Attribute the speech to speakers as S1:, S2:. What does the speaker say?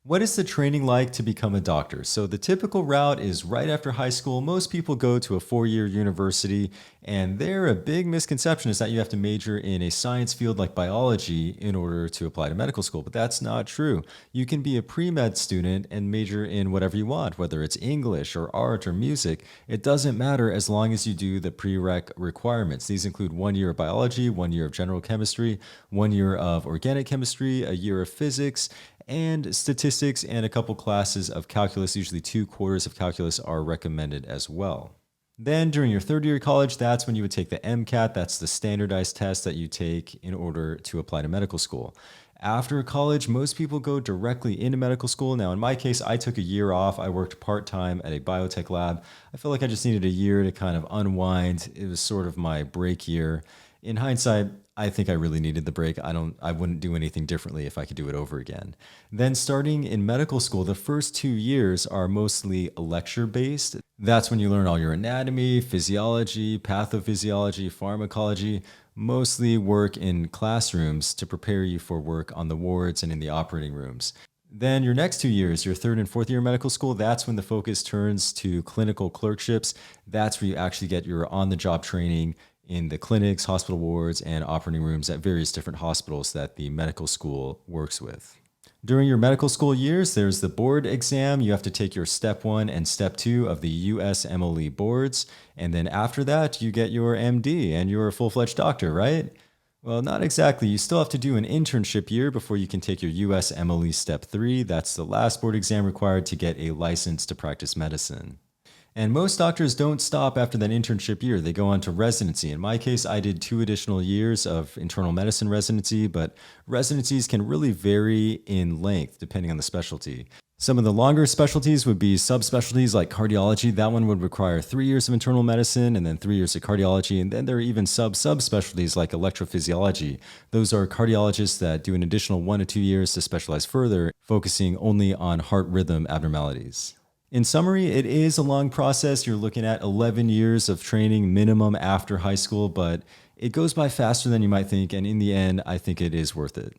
S1: What is the training like to become a doctor? So, the typical route is right after high school. Most people go to a 4 year university, and there, a big misconception is that you have to major in a science field like biology in order to apply to medical school. But that's not true. You can be a pre med student and major in whatever you want, whether it's English or art or music. It doesn't matter as long as you do the pre-req requirements. These include 1 year of biology, 1 year of general chemistry, 1 year of organic chemistry, a year of physics and statistics, and a couple classes of calculus. Usually 2 quarters of calculus are recommended as well. Then during your third year of college, that's when you would take the MCAT. That's the standardized test that you take in order to apply to medical school. After college, most people go directly into medical school. Now, in my case, I took a year off. I worked part-time at a biotech lab. I felt like I just needed a year to kind of unwind. It was sort of my break year. In hindsight, I think I really needed the break. I wouldn't do anything differently if I could do it over again. Then starting in medical school, the first 2 years are mostly lecture based. That's when you learn all your anatomy, physiology, pathophysiology, pharmacology, mostly work in classrooms to prepare you for work on the wards and in the operating rooms. Then your next 2 years, your third and fourth year of medical school, that's when the focus turns to clinical clerkships. That's where you actually get your on the job training in the clinics, hospital wards, and operating rooms at various different hospitals that the medical school works with. During your medical school years, there's the board exam. You have to take your step 1 and step 2 of the USMLE boards. And then after that, you get your MD and you're a full-fledged doctor, right? Well, not exactly. You still have to do an internship year before you can take your USMLE step 3. That's the last board exam required to get a license to practice medicine. And most doctors don't stop after that internship year. They go on to residency. In my case, I did 2 additional years of internal medicine residency, but residencies can really vary in length depending on the specialty. Some of the longer specialties would be subspecialties like cardiology. That one would require 3 years of internal medicine and then 3 years of cardiology. And then there are even subspecialties like electrophysiology. Those are cardiologists that do an additional 1 to 2 years to specialize further, focusing only on heart rhythm abnormalities. In summary, it is a long process. You're looking at 11 years of training minimum after high school, but it goes by faster than you might think. And in the end, I think it is worth it.